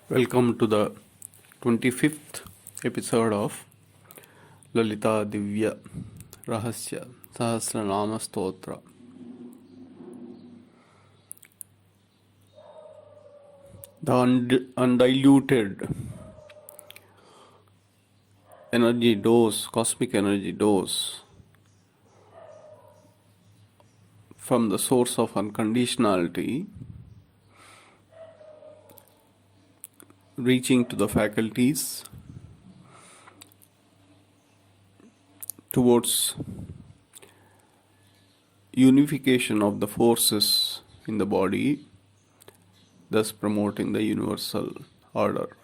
Welcome to the 25th episode of Lalita Divya Rahasya Sahasranama Stotra. The undiluted energy dose, cosmic energy dose from the source of unconditionality reaching to the faculties towards unification of the forces in the body, thus promoting the universal order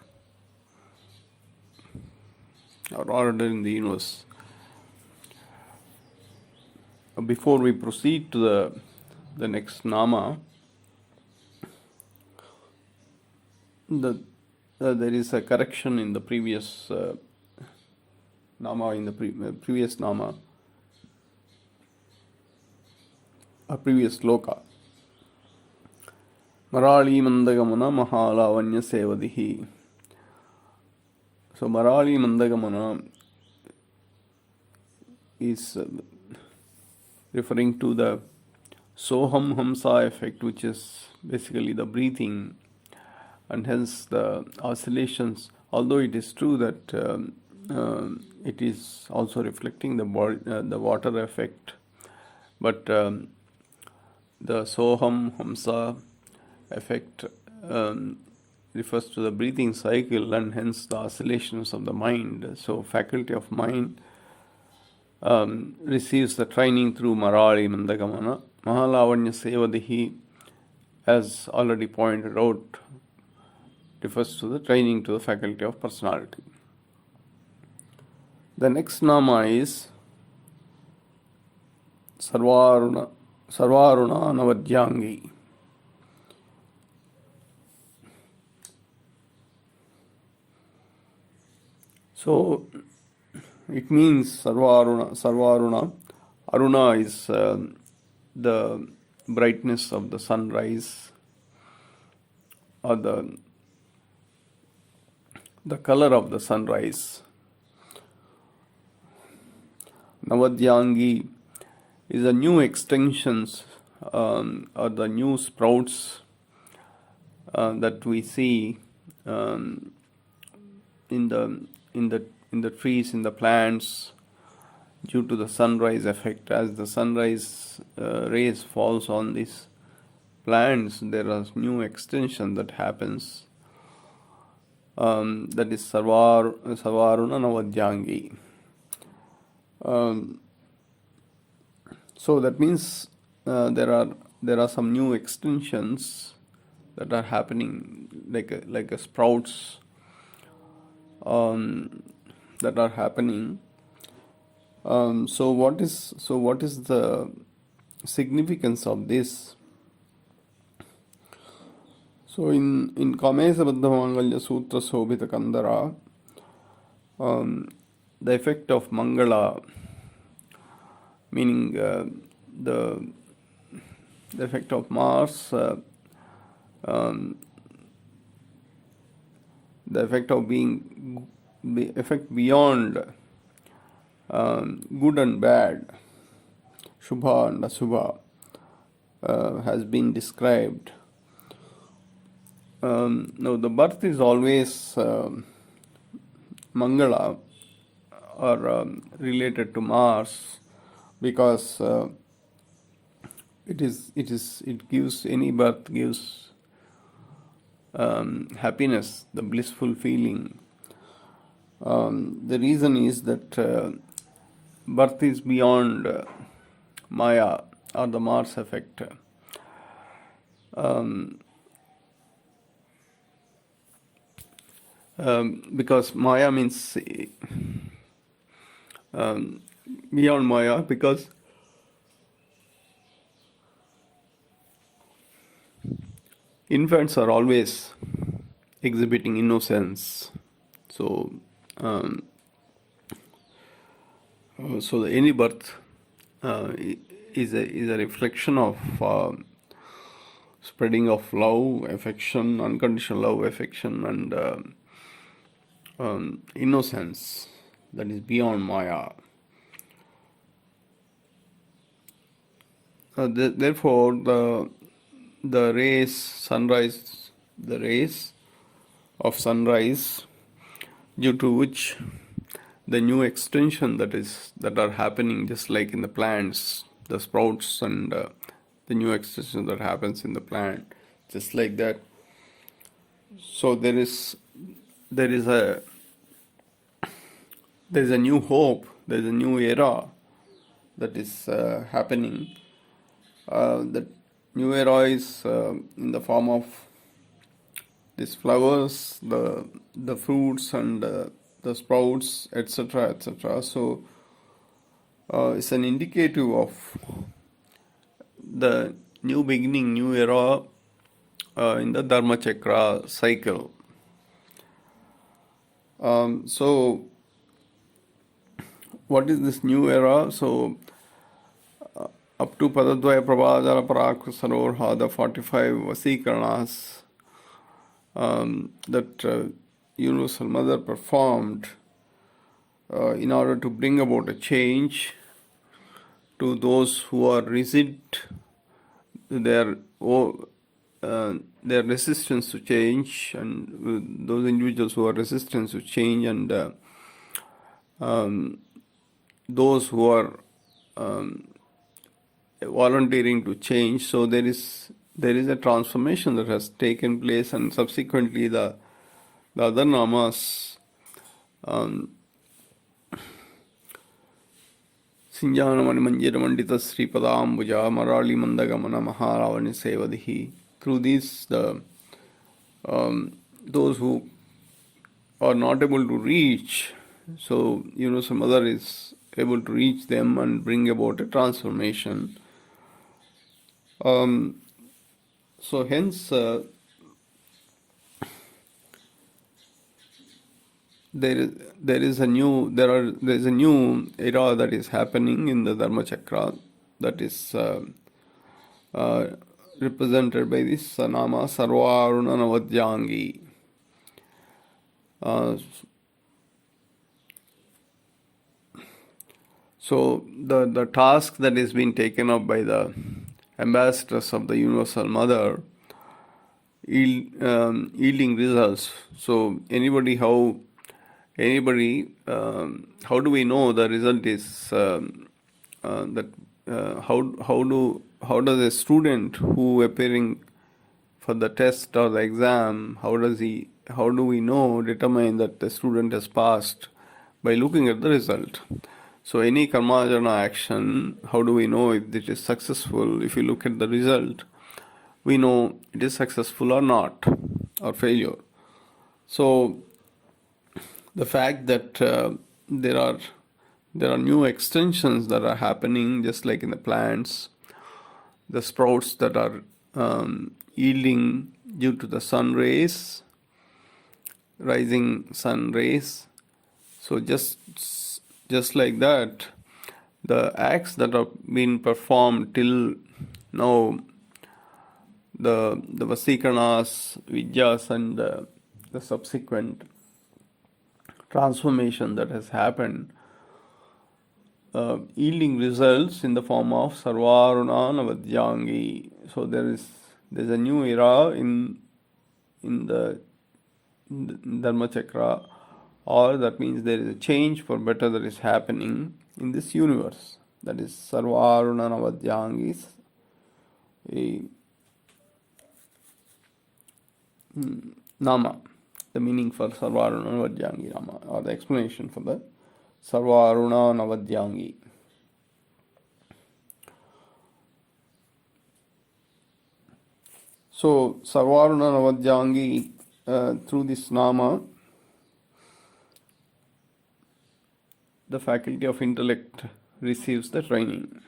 or order in the universe. Before we proceed to the next Nama, there is a correction in the previous Nama, in the previous Nama, a previous sloka. Marali Mandagamana Mahalavanya Sevadihi. So Marali Mandagamana is referring to the Soham Hamsa effect, which is basically the breathing, and hence the oscillations. Although it is true that it is also reflecting the water effect, but the Soham Hamsa effect refers to the breathing cycle and hence the oscillations of the mind. So faculty of mind receives the training through Marali Mandagamana. Mahalavanya Sevadihi, as already pointed out, refers to the training to the faculty of personality. The next Nama is Sarvaruna Navadyangi. So it means Sarvaruna. Aruna is the brightness of the sunrise, or the color of the sunrise. Navadyangi is a new extensions or the new sprouts that we see in the trees, in the plants, due to the sunrise effect. As the sunrise rays falls on these plants, there are new extension that happens. That is Sarvaruna Navadyangi. So that means there are some new extensions that are happening, like a sprouts that are happening. So what is the significance of this? So in Kamesa Baddhamangalya Sutra Sobhita Kandara, the effect of Mangala, meaning the effect of Mars, the effect of being the effect beyond good and bad, Shubha and Ashubha, has been described. Now the birth is always Mangala or related to Mars, because it gives, any birth gives happiness, the blissful feeling. The reason is that birth is beyond Maya or the Mars effect. Because Maya means beyond Maya, because infants are always exhibiting innocence. So any birth is a reflection of spreading of love, affection, unconditional love, affection, and innocence that is beyond Maya. Therefore, the rays, sunrise, the rays of sunrise, due to which the new extension that are happening, just like in the plants, the sprouts and the new extension that happens in the plant, just like that. So there is a new hope, there is a new era that is happening. That new era is in the form of these flowers, the fruits, and the sprouts, etc., etc. So it's an indicative of the new beginning, new era in the Dharma Chakra cycle. So what is this new era? So up to Padadvaya Prabhadara Parakra Saroha, the 45 Vasikarnas that Universal Mother performed in order to bring about a change to those who are resist their resistance to change, and those individuals who are resistant to change, and those who are volunteering to change. So there is a transformation that has taken place, and subsequently the other namas, Sinjanamani Manjira Mandita Sri Padambuja Marali Mandagamana Maharavani Sevadihi. Through these, those who are not able to reach, so Universal Mother is able to reach them and bring about a transformation. So hence there is a new era that is happening in the Dharma Chakra, that is represented by this Nama Sarvaruna Navadyangi. So the task that is being taken up by the ambassadors of the Universal Mother, yielding results. So how do we know the result is how does a student who appearing for the test or the exam, how do we determine that the student has passed? By looking at the result. So any karmajana action, how do we know if it is successful? If you look at the result, we know it is successful or not, or failure. So the fact that there are new extensions that are happening, just like in the plants, the sprouts that are yielding due to the sun rays, rising sun rays. So just like that, the acts that have been performed till now, the Vasikarnas, Vidyas, and the subsequent transformation that has happened, yielding results in the form of Sarvaruna Navadyangi. So there's a new era in the Dharma Chakra, or that means there is a change for better that is happening in this universe. That is Sarvaruna Navadyangi. Nama, the meaning for Sarvaruna Navadyangi Nama, or the explanation for the Sarvaruna Navadyangi. So Sarvaruna Navadyangi, through this Nama, the faculty of intellect receives the training.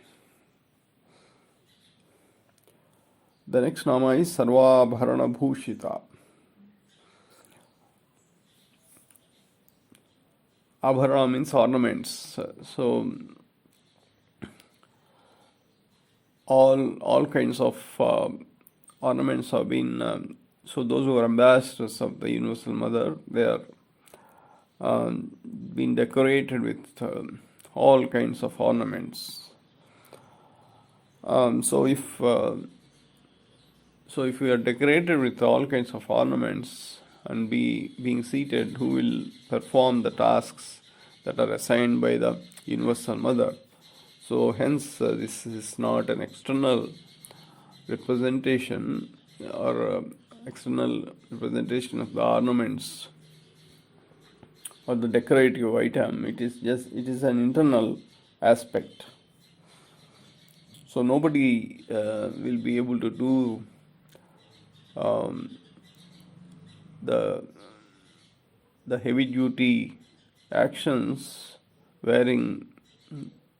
The next Nama is Sarvabharana Bhushita. Abharana means ornaments. So all kinds of ornaments have been, so those who are ambassadors of the Universal Mother, they are been decorated with all kinds of ornaments. So if we are decorated with all kinds of ornaments and being seated, who will perform the tasks that are assigned by the Universal Mother? So hence this is not an external representation or external representation of the ornaments or the decorative item. It is an internal aspect. So nobody will be able to do the heavy duty actions wearing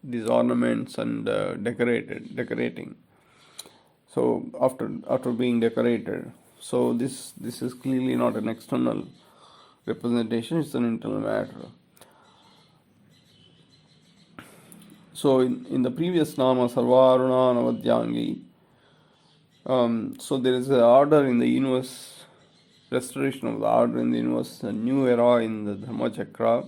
these ornaments and decorating. So after being decorated, so this is clearly not an external representation, it's an internal matter. So in the previous Nama, Sarvaruna Navadyangi, so there is an order in the universe, restoration of the order in the universe, a new era in the Dharma Chakra,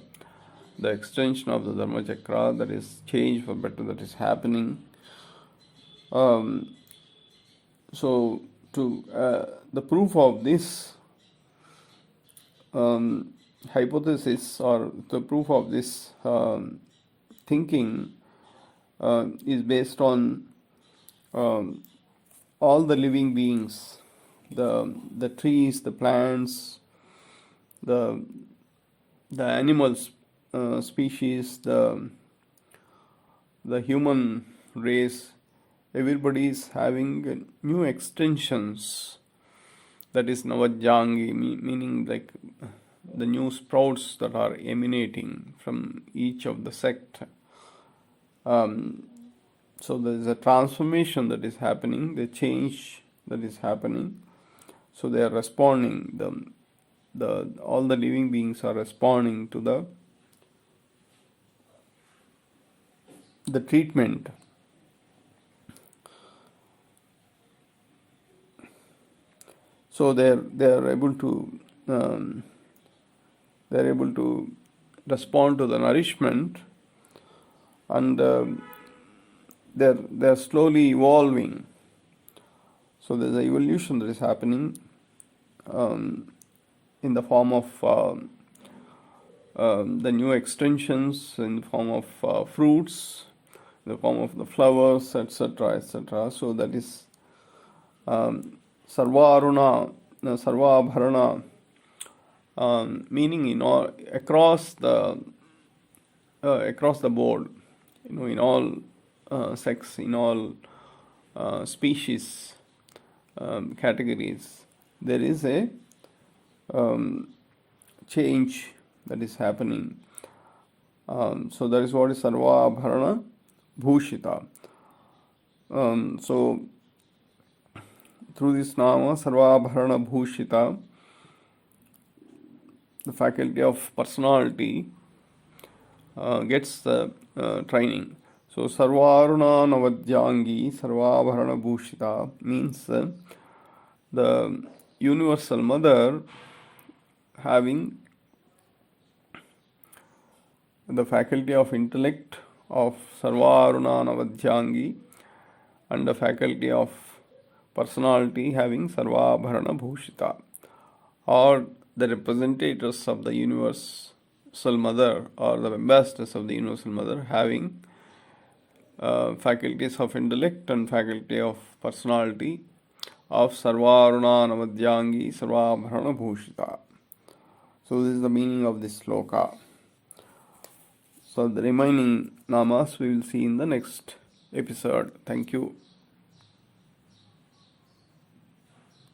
the extension of the Dharma Chakra, that is change for better that is happening. So to the proof of this hypothesis, or the proof of this thinking is based on all the living beings, the trees, the plants, the animals species, the human race. Everybody is having new extensions, that is Navadyangi, meaning like the new sprouts that are emanating from each of the sect. So there is a transformation that is happening, the change that is happening. So they are responding, all the living beings are responding to the treatment. So they are able to respond to the nourishment, and they are slowly evolving. So there's an evolution that is happening in the form of the new extensions, in the form of fruits, in the form of the flowers, etc., etc. So that is Sarvaruna, Sarvabharana, meaning across the board, in all sects, in all species, categories, there is a change that is happening. So that is what is Sarvabharana Bhushita. So through this Nama, Sarvabharana Bhushita, the faculty of personality gets the training. So Sarvaruna Navadyangi, Sarvabharana Bhushita means the Universal Mother having the faculty of intellect of Sarvaruna Navadyangi and the faculty of personality having Sarvabharana Bhushita, or the representatives of the Universal Mother or the ambassadors of the Universal Mother having faculties of intellect and faculty of personality of Sarvaruna Navadyangi Sarvabharana Bhushita. So this is the meaning of this sloka. So the remaining namas we will see in the next episode. Thank you.